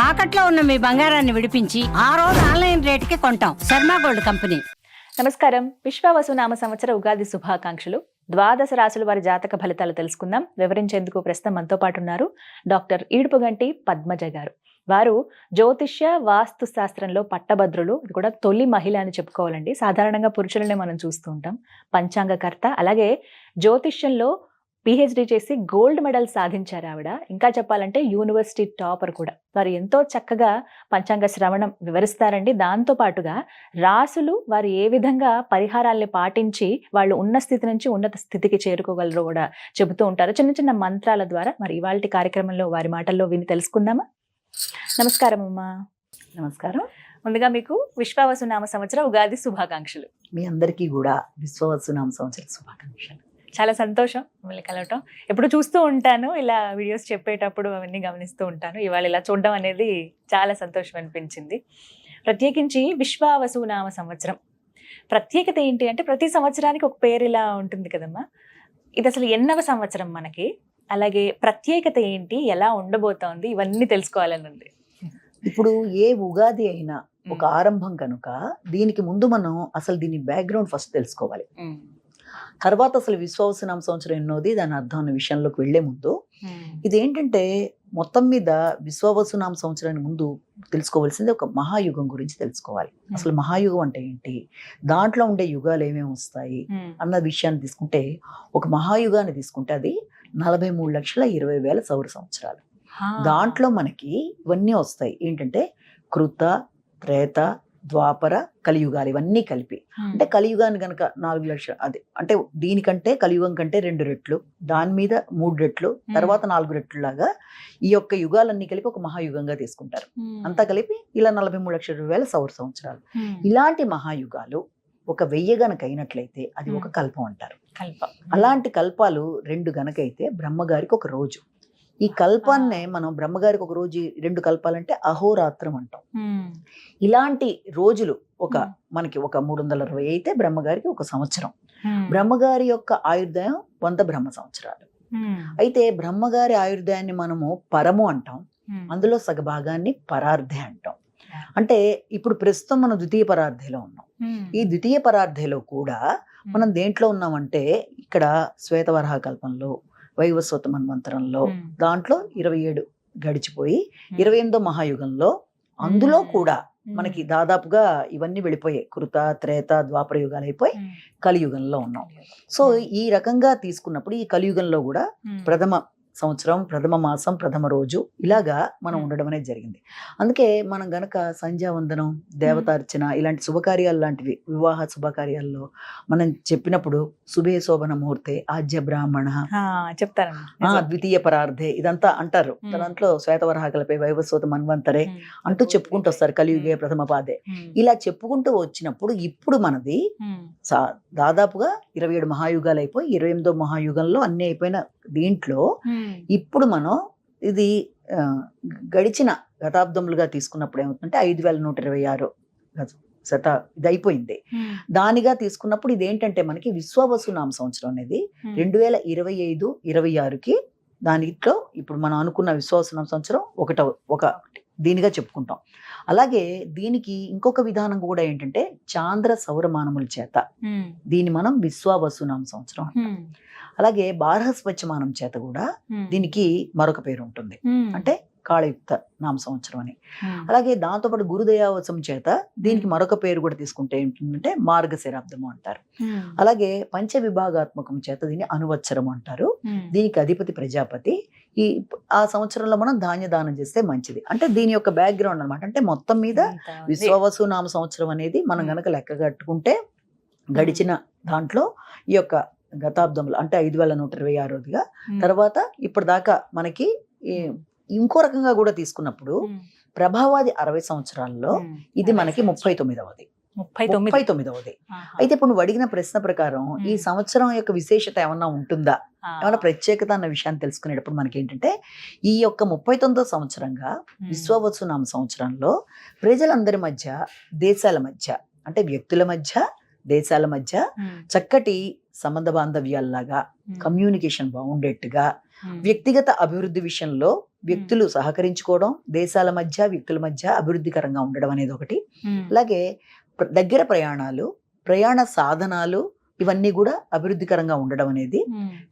తాకట్లో ఉన్న మీ బంగారాన్ని విడిపించి ఆ రోజు ఆన్లైన్ రేటుకి కొంటాం. Sharma gold company. నమస్కారం. విశ్వావసునామ సంవత్సర ఉగాది శుభాకాంక్షలు. ద్వాదశ రాశుల వారి జాతక ఫలితాలు తెలుసుకుందాం. వివరించేందుకు ప్రస్తుతం మనతో పాటు ఉన్నారు డాక్టర్ ఈడుపుగంటి పద్మజ గారు. వారు జ్యోతిష్య వాస్తు శాస్త్రంలో పట్టభద్రులు. ఇది కూడా తొలి మహిళ అని చెప్పుకోవాలండి. సాధారణంగా పురుషులనే మనం చూస్తూ ఉంటాం. పంచాంగకర్త, అలాగే జ్యోతిష్యంలో పిహెచ్డి చేసి గోల్డ్ మెడల్ సాధించారు ఆవిడ. ఇంకా చెప్పాలంటే యూనివర్సిటీ టాపర్ కూడా. వారు ఎంతో చక్కగా పంచాంగ శ్రవణం వివరిస్తారండి. దాంతో పాటుగా రాసులు వారు ఏ విధంగా పరిహారాల్ని పాటించి వాళ్ళు ఉన్న స్థితి నుంచి ఉన్నత స్థితికి చేరుకోగలరో కూడా చెబుతూ ఉంటారు చిన్న చిన్న మంత్రాల ద్వారా. మరి ఇవాళ కార్యక్రమంలో వారి మాటల్లో విని తెలుసుకుందామా? నమస్కారం అమ్మా. నమస్కారం. ముందుగా మీకు విశ్వావసునామ సంవత్సర ఉగాది శుభాకాంక్షలు. మీ అందరికీ కూడా విశ్వావసునామ సంవత్సర శుభాకాంక్షలు. చాలా సంతోషం మిమ్మల్ని కలవటం. ఎప్పుడు చూస్తూ ఉంటాను, ఇలా వీడియోస్ చెప్పేటప్పుడు అవన్నీ గమనిస్తూ ఉంటాను. ఇవాళ ఇలా చూడడం అనేది చాలా సంతోషం అనిపించింది. ప్రత్యేకించి విశ్వావసునామ సంవత్సరం ప్రత్యేకత ఏంటి అంటే, ప్రతి సంవత్సరానికి ఒక పేరు ఇలా ఉంటుంది కదమ్మా. ఇది అసలు ఎన్నవ సంవత్సరం మనకి, అలాగే ప్రత్యేకత ఏంటి, ఎలా ఉండబోతోంది, ఇవన్నీ తెలుసుకోవాలని ఉంది. ఇప్పుడు ఏ ఉగాది అయినా ఒక ఆరంభం కనుక దీనికి ముందు మనం అసలు దీని బ్యాక్గ్రౌండ్ ఫస్ట్ తెలుసుకోవాలి. తర్వాత అసలు విశ్వావసునామ సంవత్సరం ఎన్నోది, దాని అర్థం అన్న విషయంలోకి వెళ్లే ముందు ఇదేంటంటే, మొత్తం మీద విశ్వావసునామ సంవత్సరానికి ముందు తెలుసుకోవాల్సింది ఒక మహాయుగం గురించి తెలుసుకోవాలి. అసలు మహాయుగం అంటే ఏంటి, దాంట్లో ఉండే యుగాలు ఏమేమి వస్తాయి అన్న విషయాన్ని తీసుకుంటే, ఒక మహాయుగాన్ని తీసుకుంటే అది 43,20,000 సౌర సంవత్సరాలు. దాంట్లో మనకి ఇవన్నీ వస్తాయి. ఏంటంటే కృత, త్రేత, ద్వాపర, కలియుగాలు ఇవన్నీ కలిపి. అంటే కలియుగాన్ని కనుక 4 లక్షలు, అదే అంటే దీనికంటే కలియుగం కంటే 2 రెట్లు, దాని మీద 3 రెట్లు, తర్వాత 4 రెట్లు లాగా ఈ యొక్క యుగాలన్నీ కలిపి ఒక మహాయుగంగా తీసుకుంటారు. అంతా కలిపి ఇలా 43,20,000 సౌర సంవత్సరాలు. ఇలాంటి మహాయుగాలు ఒక 1000 గనక అయినట్లయితే అది ఒక కల్పం అంటారు. అలాంటి కల్పాలు 2 గనక అయితే బ్రహ్మగారికి ఒక రోజు. ఈ కల్పాన్నే మనం బ్రహ్మగారికి ఒక రోజు 2 కల్పాలంటే అహోరాత్రం అంటాం. ఇలాంటి రోజులు మనకి ఒక 360 అయితే బ్రహ్మగారికి ఒక సంవత్సరం. బ్రహ్మగారి యొక్క ఆయుర్దాయం 100 బ్రహ్మ సంవత్సరాలు. అయితే బ్రహ్మగారి ఆయుర్దాయాన్ని మనము పరము అంటాం, అందులో సగభాగాన్ని పరార్ధే అంటాం. అంటే ఇప్పుడు ప్రస్తుతం మనం ద్వితీయ పరార్ధేలో ఉన్నాం. ఈ ద్వితీయ పరార్ధేలో కూడా మనం దేంట్లో ఉన్నామంటే, ఇక్కడ శ్వేతవరాహ కల్పంలో, వైవస్వత మన్వంతరంలో, దాంట్లో 27 గడిచిపోయి 28వ మహాయుగంలో, అందులో కూడా మనకి దాదాపుగా ఇవన్నీ వెళ్ళిపోయాయి. కృత, త్రేత, ద్వాపర యుగాలు అయిపోయి కలియుగంలో ఉన్నాం. సో ఈ రకంగా తీసుకున్నప్పుడు ఈ కలియుగంలో కూడా ప్రథమ సంవత్సరం, ప్రథమ మాసం, ప్రథమ రోజు ఇలాగా మనం ఉండడం అనేది జరిగింది. అందుకే మనం గనక సంధ్యావందనం, దేవతార్చన ఇలాంటి శుభకార్యాలు లాంటివి, వివాహ శుభకార్యాల్లో మనం చెప్పినప్పుడు శుభే శోభన ముహూర్తే ఆద్య బ్రాహ్మణ చెప్తారు, ద్వితీయ పరార్ధే ఇదంతా అంటారు. దాంట్లో శ్వేతవరాహ కల్పే, వైవస్వత మన్వంతరే అంటూ చెప్పుకుంటూ వస్తారు. కలియుగే ప్రథమ పాదే ఇలా చెప్పుకుంటూ వచ్చినప్పుడు ఇప్పుడు మనది దాదాపుగా 27 మహాయుగాలు అయిపోయి 28వ మహాయుగంలో అన్ని అయిపోయిన దీంట్లో ఇప్పుడు మనం ఇది గడిచిన శతాబ్దములుగా తీసుకున్నప్పుడు ఏమవుతుందంటే 5,126 ఇది అయిపోయింది. దానిగా తీసుకున్నప్పుడు ఇదేంటంటే మనకి విశ్వావసునామ సంవత్సరం అనేది 2025-26కి దానిలో ఇప్పుడు మనం అనుకున్న విశ్వావసునామ సంవత్సరం ఒక దీనిగా చెప్పుకుంటాం. అలాగే దీనికి ఇంకొక విధానం కూడా ఏంటంటే, చాంద్ర సౌరమానముల చేత దీన్ని మనం విశ్వావసునామ సంవత్సరం అంటాం. అలాగే బారహస్పత్యమానం చేత కూడా దీనికి మరొక పేరు ఉంటుంది, అంటే కాళయుక్త నామ సంవత్సరం అని. అలాగే దాంతోపాటు గురుదయావసం చేత దీనికి మరొక పేరు కూడా తీసుకుంటే ఏంటంటే మార్గశిరాబ్దము అంటారు. అలాగే పంచ విభాగాత్మకం చేత దీన్ని అనువత్సరం అంటారు. దీనికి అధిపతి ప్రజాపతి. ఆ సంవత్సరంలో మనం ధాన్య దానం చేస్తే మంచిది. అంటే దీని యొక్క బ్యాక్గ్రౌండ్ అనమాట. అంటే మొత్తం మీద విశ్వావసునామ సంవత్సరం అనేది మనం గనక లెక్క కట్టుకుంటే గడిచిన దాంట్లో ఈ యొక్క గతాబ్దంలో అంటే 5,126గా, తర్వాత ఇప్పటిదాకా మనకి ఇంకో రకంగా కూడా తీసుకున్నప్పుడు ప్రభావాది 60 సంవత్సరాల్లో ఇది మనకి 39వది. అయితే ఇప్పుడు నువ్వు అడిగిన ప్రశ్న ప్రకారం ఈ సంవత్సరం యొక్క విశేషత ఏమన్నా ఉంటుందా, ఏమన్నా ప్రత్యేకత అన్న విషయాన్ని తెలుసుకునేటప్పుడు మనకి ఏంటంటే, ఈ యొక్క 39వ సంవత్సరంగా విశ్వావసునామ సంవత్సరంలో ప్రజలందరి మధ్య, దేశాల మధ్య, అంటే వ్యక్తుల మధ్య, దేశాల మధ్య చక్కటి సంబంధ బాంధవ్యాల్లాగా, కమ్యూనికేషన్ బాగుండేట్టుగా, వ్యక్తిగత అభివృద్ధి విషయంలో వ్యక్తులు సహకరించుకోవడం, దేశాల మధ్య వ్యక్తుల మధ్య అభివృద్ధికరంగా ఉండడం అనేది ఒకటి. అలాగే దగ్గర ప్రయాణాలు, ప్రయాణ సాధనాలు ఇవన్నీ కూడా అభివృద్ధికరంగా ఉండడం అనేది.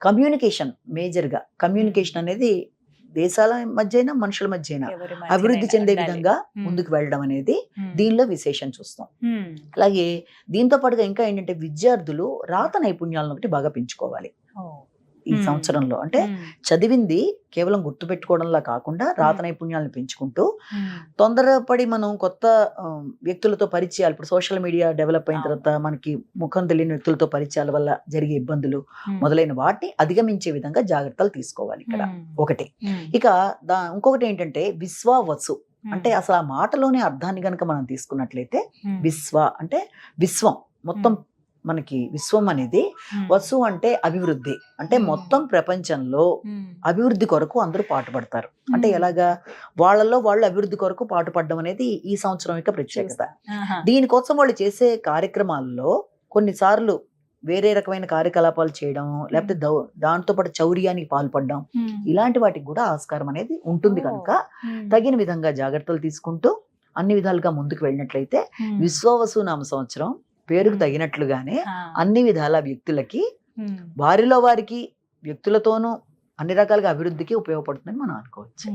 కమ్యూనికేషన్, మేజర్గా కమ్యూనికేషన్ అనేది దేశాల మధ్య అయినా మనుషుల మధ్య అయినా అభివృద్ధి చెందే విధంగా ముందుకు వెళ్ళడం అనేది దీనిలో విశేషం చూస్తాం. అలాగే దీంతో పాటుగా ఇంకా ఏంటంటే విద్యార్థులు రాత నైపుణ్యాలను ఒకటి బాగా పెంచుకోవాలి ఈ సంవత్సరంలో. అంటే చదివింది కేవలం గుర్తు పెట్టుకోవడంలా కాకుండా రాత నైపుణ్యాలను పెంచుకుంటూ, తొందరపడి మనం కొత్త వ్యక్తులతో పరిచయాలు, ఇప్పుడు సోషల్ మీడియా డెవలప్ అయిన తర్వాత మనకి ముఖం తెలియని వ్యక్తులతో పరిచయాల వల్ల జరిగే ఇబ్బందులు మొదలైన వాటిని అధిగమించే విధంగా జాగ్రత్తలు తీసుకోవాలి ఇక్కడ ఒకటి. ఇక ఇంకొకటి ఏంటంటే విశ్వావసు, అంటే అసలు ఆ మాటలోనే అర్థాన్ని గనక మనం తీసుకున్నట్లయితే విశ్వ అంటే విశ్వం మొత్తం, మనకి విశ్వం అనేది, వసు అంటే అభివృద్ధి, అంటే మొత్తం ప్రపంచంలో అభివృద్ధి కొరకు అందరూ పాటుపడతారు. అంటే ఎలాగా వాళ్ళలో వాళ్ళు అభివృద్ధి కొరకు పాటుపడడం అనేది ఈ సంవత్సరం యొక్క ప్రత్యేకత. దీనికోసం వాళ్ళు చేసే కార్యక్రమాల్లో కొన్నిసార్లు వేరే రకమైన కార్యకలాపాలు చేయడం, లేకపోతే దాంతో పాటు చౌర్యానికి పాల్పడడం, ఇలాంటి వాటికి కూడా ఆస్కారం అనేది ఉంటుంది. కనుక తగిన విధంగా జాగ్రత్తలు తీసుకుంటూ అన్ని విధాలుగా ముందుకు వెళ్ళినట్లయితే విశ్వవసు నామ సంవత్సరం పేరుకు తగినట్లుగానే అన్ని విధాల వ్యక్తులకి, వారిలో వారికి వ్యక్తులతోనూ అన్ని రకాలుగా అభివృద్ధికి ఉపయోగపడుతుందని మనం అనుకోవచ్చు.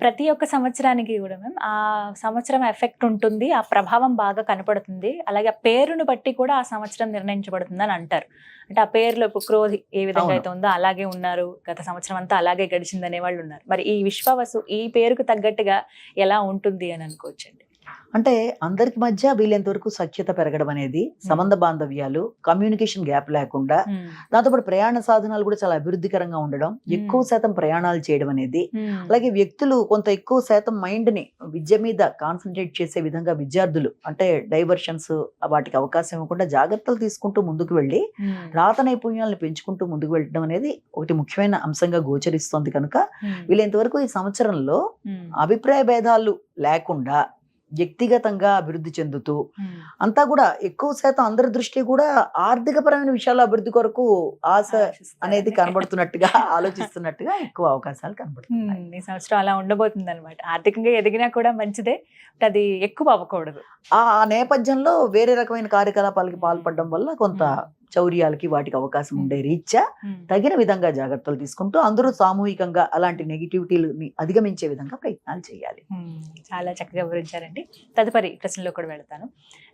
ప్రతి ఒక్క సంవత్సరానికి కూడా మ్యామ్ ఆ సంవత్సరం ఎఫెక్ట్ ఉంటుంది, ఆ ప్రభావం బాగా కనపడుతుంది. అలాగే ఆ పేరును బట్టి కూడా ఆ సంవత్సరం నిర్ణయించబడుతుంది అని అంటారు. అంటే ఆ పేరులో ఇప్పుడు క్రోధి ఏ విధంగా అయితే ఉందో అలాగే ఉన్నారు, గత సంవత్సరం అంతా అలాగే గడిచిందనే వాళ్ళు ఉన్నారు. మరి ఈ విశ్వవసు ఈ పేరుకు తగ్గట్టుగా ఎలా ఉంటుంది అని అనుకోవచ్చండి? అంటే అందరికి మధ్య వీలైనంత వరకు సఖ్యత పెరగడం అనేది, సంబంధ బాంధవ్యాలు, కమ్యూనికేషన్ గ్యాప్ లేకుండా, దాంతోపాటు ప్రయాణ సాధనాలు కూడా చాలా అభివృద్ధికరంగా ఉండడం, ఎక్కువ శాతం ప్రయాణాలు చేయడం అనేది, అలాగే వ్యక్తులు కొంత ఎక్కువ శాతం మైండ్ ని విద్య మీద కాన్సన్ట్రేట్ చేసే విధంగా విద్యార్థులు అంటే డైవర్షన్స్ వాటికి అవకాశం ఇవ్వకుండా జాగ్రత్తలు తీసుకుంటూ ముందుకు వెళ్ళి రాత నైపుణ్యాలను పెంచుకుంటూ ముందుకు వెళ్ళడం అనేది ఒకటి ముఖ్యమైన అంశంగా గోచరిస్తోంది. కనుక వీలైనంత వరకు ఈ సంవత్సరంలో అభిప్రాయ భేదాలు లేకుండా వ్యక్తిగతంగా అభివృద్ధి చెందుతూ, అంతా కూడా ఎక్కువ శాతం అందరి దృష్టి కూడా ఆర్థిక పరమైన విషయాల అభివృద్ధి కొరకు ఆశ అనేది కనబడుతున్నట్టుగా, ఆలోచిస్తున్నట్టుగా ఎక్కువ అవకాశాలు కనబడుతున్నాయి. ఈ సంవత్సరం అలా ఉండబోతుంది అనమాట. ఆర్థికంగా ఎదిగినా కూడా మంచిదే, అది ఎక్కువ అవ్వకూడదు. ఆ నేపథ్యంలో వేరే రకమైన కార్యకలాపాలకి పాల్పడడం వల్ల కొంత చౌర్యాలకి వాటికి అవకాశం ఉండే రీత్యా తగిన విధంగా జాగ్రత్తలు తీసుకుంటూ అందరూ సామూహికంగా అలాంటి నెగిటివిటీని అధిగమించే విధంగా ప్రయత్నాలు చేయాలి. చాలా చక్కగా వివరించారండి. తదుపరి ప్రశ్నలో కూడా వెళ్తాను.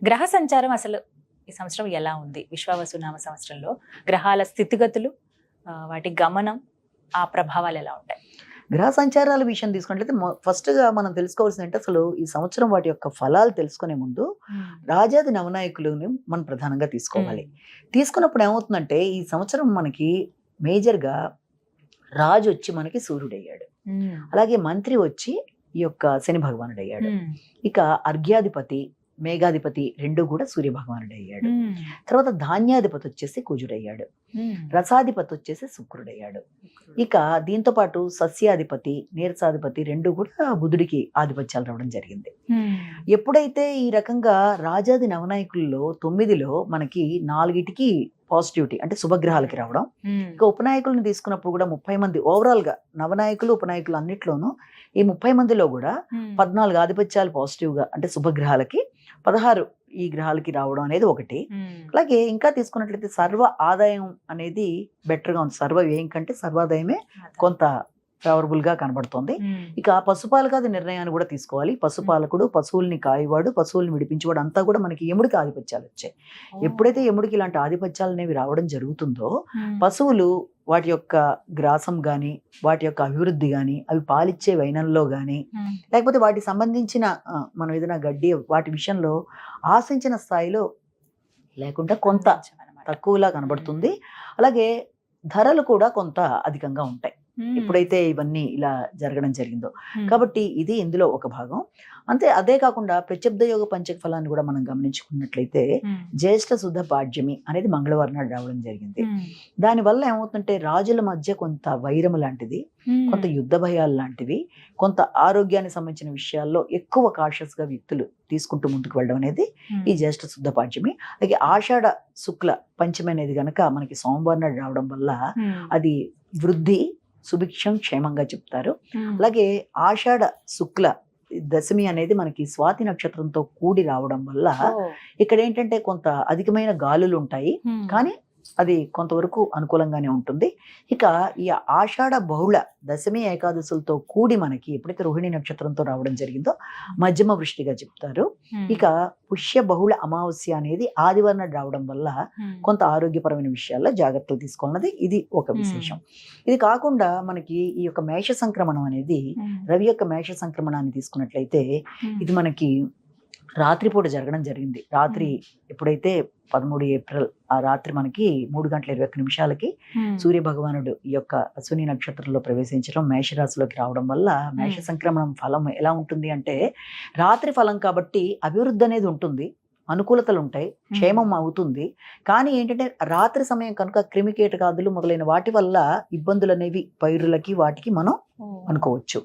గ్రహ సంచారం అసలు ఈ సంవత్సరం ఎలా ఉంది? విశ్వావసు నామ సంవత్సరంలో గ్రహాల స్థితిగతులు, వాటి గమనం, ఆ ప్రభావాలు ఎలా ఉంటాయి? గ్రహ సంచారాల విషయం తీసుకున్నట్లయితే ఫస్ట్ గా మనం తెలుసుకోవాల్సింది అంటే అసలు ఈ సంవత్సరం వాటి యొక్క ఫలాలు తెలుసుకునే ముందు రాజాది నవనాయకులని మనం ప్రధానంగా తీసుకోవాలి. తీసుకున్నప్పుడు ఏమవుతుందంటే ఈ సంవత్సరం మనకి మేజర్ గా రాజు వచ్చి మనకి సూర్యుడయ్యాడు, అలాగే మంత్రి వచ్చి ఈ యొక్క శని భగవానుడు అయ్యాడు, ఇక అర్ఘ్యాధిపతి మేఘాధిపతి రెండు కూడా సూర్య భగవానుడు అయ్యాడు, తర్వాత ధాన్యాధిపతి వచ్చేసి కుజుడయ్యాడు, రసాధిపతి వచ్చేసి శుక్రుడయ్యాడు, ఇక దీంతో పాటు సస్యాధిపతి నీరసాధిపతి రెండు కూడా బుధుడికి ఆధిపత్యాలు రావడం జరిగింది. ఎప్పుడైతే ఈ రకంగా రాజాది నవనాయకుల్లో 9లో మనకి 4టికి పాజిటివిటీ అంటే శుభగ్రహాలకి రావడం, ఇక ఉపనాయకులను తీసుకున్నప్పుడు కూడా 30 మంది ఓవరాల్ గా నవనాయకులు ఉపనాయకులు అన్నిట్లోనూ ఈ 30 మందిలో కూడా 14 ఆధిపత్యాలు పాజిటివ్ గా అంటే శుభగ్రహాలకి, 16 ఈ గ్రహాలకి రావడం అనేది ఒకటి. అలాగే ఇంకా తీసుకున్నట్లయితే సర్వ ఆదాయం అనేది బెటర్ గా ఉంది, సర్వ వ్యయం కంటే సర్వాదాయమే కొంత ఫేవరబుల్ గా కనబడుతోంది. ఇక పశుపాలకాది నిర్ణయాన్ని కూడా తీసుకోవాలి. పశుపాలకుడు, పశువుల్ని కాయవాడు, పశువుల్ని విడిపించేవాడు అంతా కూడా మనకి యముడికి ఆధిపత్యాలు వచ్చాయి. ఎప్పుడైతే యముడికి ఇలాంటి ఆధిపత్యాలు అనేవి రావడం జరుగుతుందో పశువులు వాటి యొక్క గ్రాసం గాని, వాటి యొక్క అభివృద్ధి గాని, అవి పాలిచ్చే వైనంలో గాని, లేకపోతే వాటికి సంబంధించిన మనం ఏదైనా గడ్డి వాటి విషయంలో ఆశించిన స్థాయిలో లేకుండా కొంత తక్కువలా కనబడుతుంది. అలాగే ధరలు కూడా కొంత అధికంగా ఉంటాయి ఎప్పుడైతే ఇవన్నీ ఇలా జరగడం జరిగిందో. కాబట్టి ఇది ఇందులో ఒక భాగం. అదే కాకుండా ప్రత్యబ్ద యోగ పంచక ఫలాన్ని కూడా మనం గమనించుకున్నట్లయితే జ్యేష్ఠ శుద్ధ పాడ్యమి అనేది మంగళవారం నాడు రావడం జరిగింది. దానివల్ల ఏమవుతుందంటే రాజుల మధ్య కొంత వైరం లాంటిది, కొంత యుద్ధ భయాలు లాంటివి, కొంత ఆరోగ్యానికి సంబంధించిన విషయాల్లో ఎక్కువ కాషస్ గా వ్యక్తులు తీసుకుంటూ ముందుకు వెళ్ళడం అనేది ఈ జ్యేష్ఠ శుద్ధ పాడ్యమి. అలాగే ఆషాఢ శుక్ల పంచమి అనేది గనక మనకి సోమవారం నాడు రావడం వల్ల అది వృద్ధి, సుభిక్షం క్షేమంగా చెప్తారు. అలాగే ఆషాఢ శుక్ల దశమి అనేది మనకి స్వాతి నక్షత్రంతో కూడి రావడం వల్ల ఇక్కడ ఏంటంటే కొంత అధికమైన గాలులు ఉంటాయి, కానీ అది కొంతవరకు అనుకూలంగానే ఉంటుంది. ఇక ఈ ఆషాఢ బహుళ దశమి ఏకాదశులతో కూడి మనకి ఎప్పుడైతే రోహిణి నక్షత్రంతో రావడం జరిగిందో మధ్యమ వృష్టిగా చెప్తారు. ఇక పుష్య బహుళ అమావాస్య అనేది ఆదివారం నాడు రావడం వల్ల కొంత ఆరోగ్యపరమైన విషయాల్లో జాగ్రత్తలు తీసుకోవాలన్నది ఇది ఒక విశేషం. ఇది కాకుండా మనకి ఈ యొక్క మేష సంక్రమణం అనేది రవి యొక్క మేష సంక్రమణాన్ని తీసుకున్నట్లయితే ఇది మనకి రాత్రిపూట జరగడం జరిగింది. రాత్రి ఎప్పుడైతే 13 ఏప్రిల్ ఆ రాత్రి మనకి 3:21 సూర్య భగవానుడు ఈ యొక్క అశ్విని నక్షత్రంలో ప్రవేశించడం, మేషరాశిలోకి రావడం వల్ల మేష సంక్రమణం ఫలం ఎలా ఉంటుంది అంటే రాత్రి ఫలం కాబట్టి అభివృద్ధి అనేది ఉంటుంది, అనుకూలతలు ఉంటాయి, క్షేమం అవుతుంది. కానీ ఏంటంటే రాత్రి సమయం కనుక క్రిమికీటకాదులు మొదలైన వాటి వల్ల ఇబ్బందులు అనేవి పైరులకి వాటికి మనం అనుకోవచ్చు.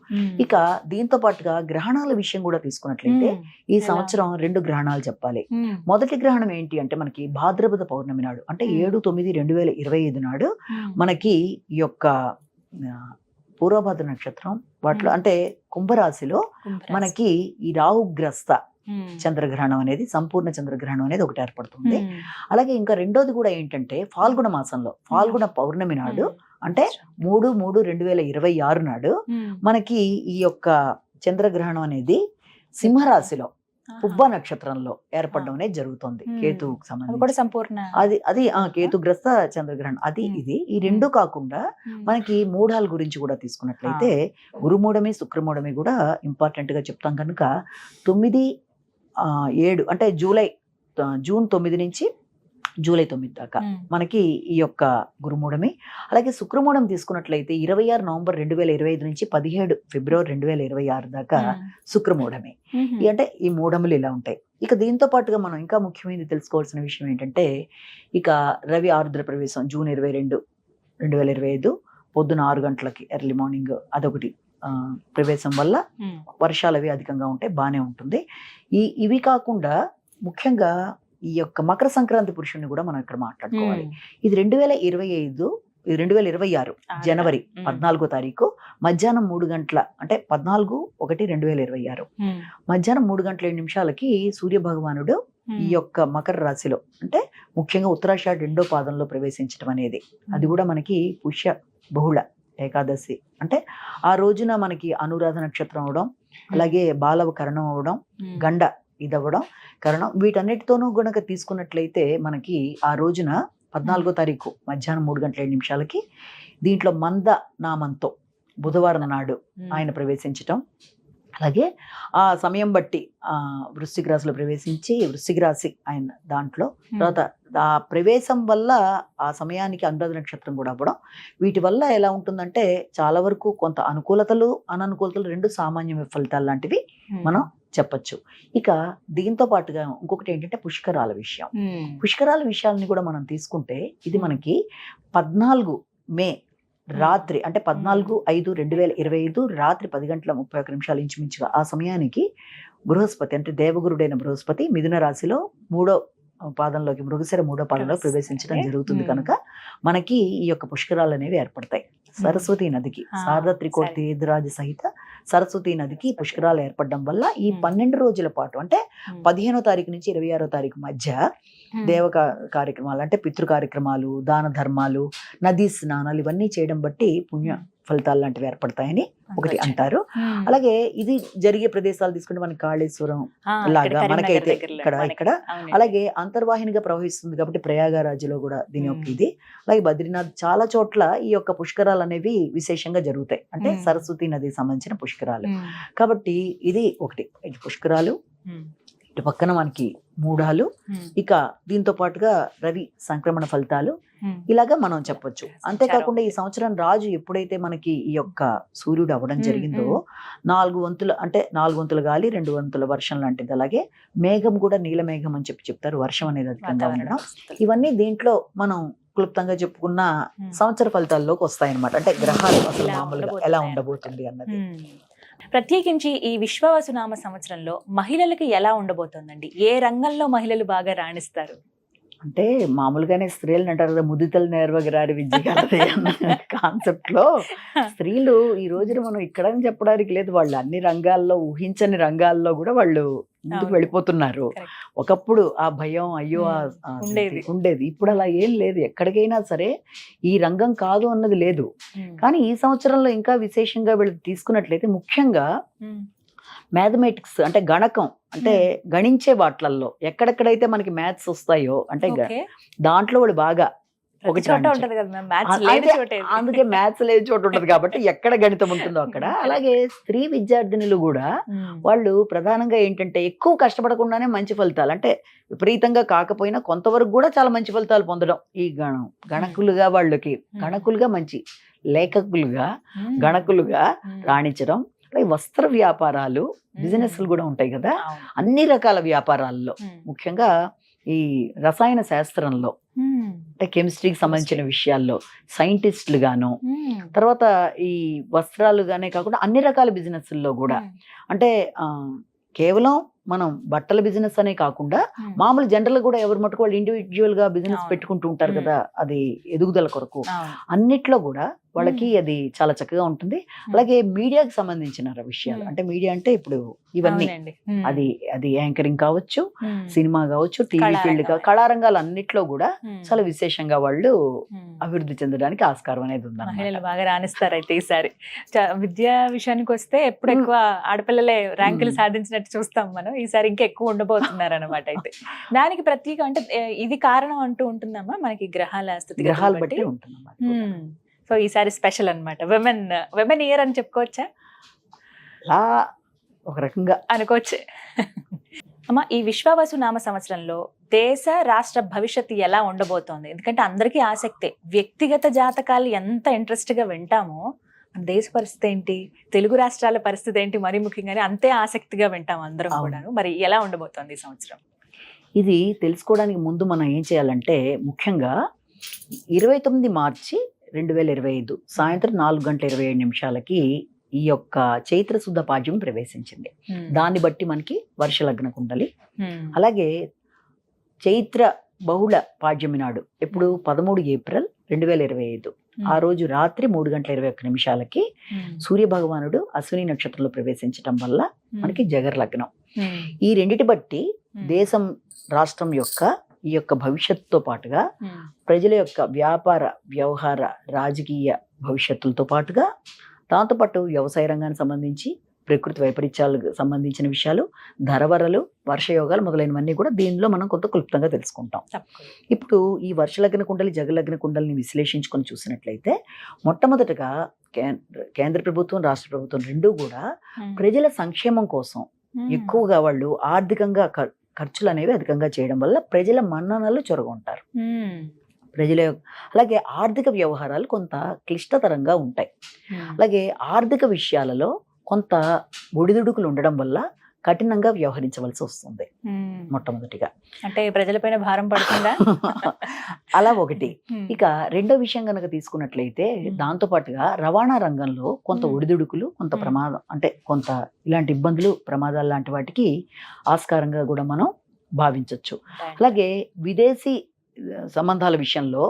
ఇక దీంతో పాటుగా గ్రహణాల విషయం కూడా తీసుకున్నట్లయితే ఈ సంవత్సరం 2 గ్రహణాలు చెప్పాలి. మొదటి గ్రహణం ఏంటి అంటే మనకి భాద్రపద పౌర్ణమి నాడు, అంటే 7/9/2025 నాడు మనకి ఈ యొక్క పూర్వభద్ర నక్షత్రం వాటిలో అంటే కుంభరాశిలో మనకి ఈ రాహుగ్రస్త చంద్రగ్రహణం అనేది, సంపూర్ణ చంద్రగ్రహణం అనేది ఒకటి ఏర్పడుతుంది. అలాగే ఇంకా రెండోది కూడా ఏంటంటే ఫాల్గుణ మాసంలో ఫాల్గుణ పౌర్ణమి నాడు, అంటే 3/3/2026 నాడు మనకి ఈ యొక్క చంద్రగ్రహణం అనేది సింహరాశిలో పుబ్బ నక్షత్రంలో ఏర్పడడం అనేది జరుగుతుంది. కేతువుకు సంబంధించి అది కేతుగ్రస్త చంద్రగ్రహణం అది ఇది. ఈ రెండు కాకుండా మనకి మూఢాల గురించి కూడా తీసుకున్నట్లయితే గురుమూఢమి శుక్రమూఢమి కూడా ఇంపార్టెంట్ గా చెప్తాం కనుక 9-7 అంటే జూన్ 9 నుంచి జూలై 9 దాకా మనకి ఈ యొక్క గురుమూఢమి. అలాగే శుక్రమూఢం తీసుకున్నట్లయితే 26 నవంబర్ 2025 నుంచి 17 ఫిబ్రవరి 2026 దాకా శుక్రమూఢమి. అంటే ఈ మూఢములు ఇలా ఉంటాయి. ఇక దీంతో పాటుగా మనం ఇంకా ముఖ్యమైనది తెలుసుకోవాల్సిన విషయం ఏంటంటే ఇక రవి ఆరుద్ర ప్రవేశం జూన్ 22, 2025 పొద్దున 6 గంటలకి ఎర్లీ మార్నింగ్ అదొకటి ప్రవేశం వల్ల వర్షాలు అవి అధికంగా ఉంటే బాగానే ఉంటుంది. ఇవి కాకుండా ముఖ్యంగా ఈ యొక్క మకర సంక్రాంతి పురుషుడిని కూడా మనం ఇక్కడ మాట్లాడుకోవాలి. ఇది 2026 జనవరి 14వ తారీఖు మధ్యాహ్నం 3 గంటల అంటే 14/1/2026 మధ్యాహ్నం 3:07 సూర్య భగవానుడు ఈ యొక్క మకర రాశిలో అంటే ముఖ్యంగా ఉత్తరాషాఢ 2వ పాదంలో ప్రవేశించడం అనేది అది కూడా మనకి పుష్య బహుళ ఏకాదశి అంటే ఆ రోజున మనకి అనురాధ నక్షత్రం అవడం, అలాగే బాలవ కరణం అవడం, గండ ఇదవ్వడం కరణం, వీటన్నిటితోనూ గనక తీసుకున్నట్లయితే మనకి ఆ రోజున 14వ తారీఖు మధ్యాహ్నం 3:07 దీంట్లో మంద నామంతో బుధవారం నాడు ఆయన ప్రవేశించటం, అలాగే ఆ సమయం బట్టి వృశ్చిక రాశిలో ప్రవేశించి వృశ్చిక రాశి ఆయన దాంట్లో తర్వాత ఆ ప్రవేశం వల్ల ఆ సమయానికి అనురాధ నక్షత్రం కూడా అవ్వడం, వీటి వల్ల ఎలా ఉంటుందంటే చాలా వరకు కొంత అనుకూలతలు అననుకూలతలు రెండు సామాన్య ఫలితాలు లాంటివి మనం చెప్పచ్చు. ఇక దీంతో పాటుగా ఇంకొకటి ఏంటంటే పుష్కరాల విషయం. పుష్కరాల విషయాలని కూడా మనం తీసుకుంటే ఇది మనకి 14 మే రాత్రి అంటే 14/5/2025 రాత్రి 10:31 ఇంచుమించుగా ఆ సమయానికి బృహస్పతి అంటే దేవగురుడైన బృహస్పతి మిథున రాశిలో 3వ పాదంలోకి మృగశిర 3వ పాదంలో ప్రవేశించడం జరుగుతుంది కనుక మనకి ఈ యొక్క పుష్కరాలు అనేవి ఏర్పడతాయి. సరస్వతి నదికి శారదా త్రికోట తీర్థరాజ సహిత సరస్వతి నదికి పుష్కరాలు ఏర్పడడం వల్ల ఈ 12 రోజుల పాటు అంటే 15వ తారీఖు నుంచి 26వ తారీఖు మధ్య దేవ కార్యక్రమాలు అంటే పితృ కార్యక్రమాలు, దాన ధర్మాలు, నదీ స్నానాలు ఇవన్నీ చేయడం బట్టి పుణ్య ఫలితాలు లాంటివి ఏర్పడతాయని ఒకటి అంటారు. అలాగే ఇది జరిగే ప్రదేశాలు తీసుకుంటే మనకి కాళేశ్వరం లాగా మనకైతే ఇక్కడ అలాగే అంతర్వాహినిగా ప్రవహిస్తుంది కాబట్టి ప్రయాగరాజ్లో కూడా దీని యొక్క ఇది, అలాగే బద్రీనాథ్ చాలా చోట్ల ఈ యొక్క పుష్కరాలు అనేవి విశేషంగా జరుగుతాయి అంటే సరస్వతి నదికి సంబంధించిన పుష్కరాలు. కాబట్టి ఇది ఒకటి పుష్కరాలు, ఇటు పక్కన మనకి మూఢాలు, ఇక దీంతో పాటుగా రవి సంక్రమణ ఫలితాలు ఇలాగా మనం చెప్పొచ్చు. అంతేకాకుండా ఈ సంవత్సరం రాజు ఎప్పుడైతే మనకి ఈ యొక్క సూర్యుడు అవ్వడం జరిగిందో 4 వంతుల అంటే 4 వంతుల గాలి 2 వంతుల వర్షం లాంటిది, అలాగే మేఘం కూడా నీల మేఘం అని చెప్తారు, వర్షం అనేది అధికంగా ఉండడం, ఇవన్నీ దీంట్లో మనం క్లుప్తంగా చెప్పుకున్న సంవత్సర ఫలితాల్లోకి వస్తాయన్నమాట. అంటే గ్రహాలు అసలు మామూలుగా ఎలా ఉండబోతుంది అన్నది. ప్రత్యేకించి ఈ విశ్వావసునామ సంవత్సరంలో మహిళలకి ఎలా ఉండబోతోందండి? ఏ రంగంలో మహిళలు బాగా రాణిస్తారు? అంటే మామూలుగానే స్త్రీలను అంటారు కదా, ముదితలు నేర్వగిరారి విద్య కలది అన్న కాన్సెప్ట్ లో స్త్రీలు ఈ రోజున మనం ఇక్కడ అని చెప్పడానికి లేదు, వాళ్ళు అన్ని రంగాల్లో, ఊహించని రంగాల్లో కూడా వాళ్ళు ముందుకు అవును. వెళ్ళిపోతున్నారు. Correct. ఒకప్పుడు ఆ భయం అయ్యో ఉండేది, ఇప్పుడు అలా ఏం లేదు. ఎక్కడికైనా సరే ఈ రంగం కాదు అన్నది లేదు. కానీ ఈ సంవత్సరంలో ఇంకా విశేషంగా వీళ్ళు తీసుకున్నట్లయితే ముఖ్యంగా మ్యాథమెటిక్స్ అంటే గణకం, అంటే గణించే వాటిల్లో ఎక్కడెక్కడైతే మనకి మ్యాథ్స్ వస్తాయో అంటే దాంట్లో వాళ్ళు బాగా ఒకటి అందుకే మ్యాథ్స్ లేని చోట ఉంటది కాబట్టి ఎక్కడ గణితం ఉంటుందో అక్కడ. అలాగే స్త్రీ విద్యార్థినులు కూడా వాళ్ళు ప్రధానంగా ఏంటంటే ఎక్కువ కష్టపడకుండానే మంచి ఫలితాలు, అంటే విపరీతంగా కాకపోయినా కొంతవరకు కూడా చాలా మంచి ఫలితాలు పొందడం. ఈ గణకులుగా వాళ్ళకి గణకులుగా మంచి లేఖకులుగా గణకులుగా రాణించడం. అలాగే వస్త్ర వ్యాపారాలు, బిజినెస్లు కూడా ఉంటాయి కదా, అన్ని రకాల వ్యాపారాల్లో ముఖ్యంగా ఈ రసాయన శాస్త్రంలో అంటే కెమిస్ట్రీకి సంబంధించిన విషయాల్లో సైంటిస్టులు గాను, తర్వాత ఈ వస్త్రాలు గానే కాకుండా అన్ని రకాల బిజినెస్ల్లో కూడా, అంటే కేవలం మనం బట్టల బిజినెస్ అనే కాకుండా మామూలు జనరల్ కూడా ఎవరి మటుకు వాళ్ళు ఇండివిజువల్ గా బిజినెస్ పెట్టుకుంటూ ఉంటారు కదా, అది ఎదుగుదల కొరకు. అన్నిట్లో కూడా వాళ్ళకి అది చాలా చక్కగా ఉంటుంది. అలాగే మీడియాకి సంబంధించిన విషయాలు, అంటే మీడియా అంటే ఇప్పుడు ఇవన్నీ అది యాంకరింగ్ కావచ్చు, సినిమా కావచ్చు, టీవీ ఫీల్డ్ కావచ్చు, కళారంగాలు అన్నిట్లో కూడా చాలా విశేషంగా వాళ్ళు అభివృద్ధి చెందడానికి ఆస్కారం అనేది ఉంది. మహిళలు బాగా రాణిస్తారు. అయితే ఈసారి విద్యా విషయానికి వస్తే ఎప్పుడు ఎక్కువ ఆడపిల్లలే ర్యాంకులు సాధించినట్టు చూస్తాం మనం, ఈసారి ఇంకా ఎక్కువ ఉండబోతున్నారు అనమాట. అయితే దానికి ప్రత్యేక అంటే ఇది కారణం అంటూ ఉంటుందమ్మా మనకి గ్రహాల స్థితి, గ్రహాలు బట్టి ఉంటుంది. సో ఈసారి స్పెషల్ అనమాట, విమెన్ ఇయర్ అని చెప్పుకోవచ్చా? ఒక రకంగా అనుకోవచ్చు. అమ్మ, ఈ విశ్వావసు నామ సంవత్సరంలో దేశ రాష్ట్ర భవిష్యత్తు ఎలా ఉండబోతోంది? ఎందుకంటే అందరికీ ఆసక్తే, వ్యక్తిగత జాతకాలు ఎంత ఇంట్రెస్ట్ గా వింటామో మన దేశ పరిస్థితి ఏంటి, తెలుగు రాష్ట్రాల పరిస్థితి ఏంటి, మరీ ముఖ్యంగానే అంతే ఆసక్తిగా వింటాం అందరం కూడాను. మరి ఎలా ఉండబోతోంది ఈ సంవత్సరం? ఇది తెలుసుకోవడానికి ముందు మనం ఏం చేయాలంటే, ముఖ్యంగా 29 మార్చి 2025 సాయంత్రం 4:27 ఈ యొక్క చైత్ర శుద్ధ పాడ్యం ప్రవేశించింది. దాన్ని బట్టి మనకి వర్ష లగ్న కుండలి. అలాగే చైత్ర బహుళ పాడ్యమి నాడు ఎప్పుడు 13 ఏప్రిల్ 2025 ఆ రోజు రాత్రి 3:21 సూర్య భగవానుడు అశ్విని నక్షత్రంలో ప్రవేశించటం వల్ల మనకి జగర్ లగ్నం. ఈ రెండిటి బట్టి దేశం, రాష్ట్రం యొక్క ఈ యొక్క భవిష్యత్తుతో పాటుగా ప్రజల యొక్క వ్యాపార, వ్యవహార, రాజకీయ భవిష్యత్తులతో పాటుగా దాంతోపాటు వ్యవసాయ రంగానికి సంబంధించి, ప్రకృతి వైపరీత్యాలకు సంబంధించిన విషయాలు, ధరవరలు, వర్షయోగాలు మొదలైనవన్నీ కూడా దీనిలో మనం కొంత క్లుప్తంగా తెలుసుకుంటాం. ఇప్పుడు ఈ వర్షలగ్న కుండలి, జగలగ్న కుండలిని విశ్లేషించుకొని చూసినట్లయితే మొట్టమొదటగా కేంద్ర ప్రభుత్వం, రాష్ట్ర ప్రభుత్వం రెండూ కూడా ప్రజల సంక్షేమం కోసం ఎక్కువగా వాళ్ళు ఆర్థికంగా ఖర్చులు అనేవి అధికంగా చేయడం వల్ల ప్రజల మన్ననలు చొరగొంటారు. అలాగే ఆర్థిక వ్యవహారాలు కొంత క్లిష్టతరంగా ఉంటాయి. అలాగే ఆర్థిక విషయాలలో కొంత ఒడిదుడుకులు ఉండడం వల్ల కఠినంగా వ్యవహరించవలసి వస్తుంది. మొట్టమొదటిగా అంటే ప్రజలపైన భారం పడుతుందా? అలా ఒకటి. ఇక రెండో విషయం కనుక తీసుకున్నట్లయితే దాంతో పాటుగా రవాణా రంగంలో కొంత ఒడిదుడుకులు, కొంత ప్రమాదం, అంటే కొంత ఇలాంటి ఇబ్బందులు, ప్రమాదాలు లాంటి వాటికి ఆస్కారంగా కూడా మనం భావించవచ్చు. అలాగే విదేశీ సంబంధాల విషయంలో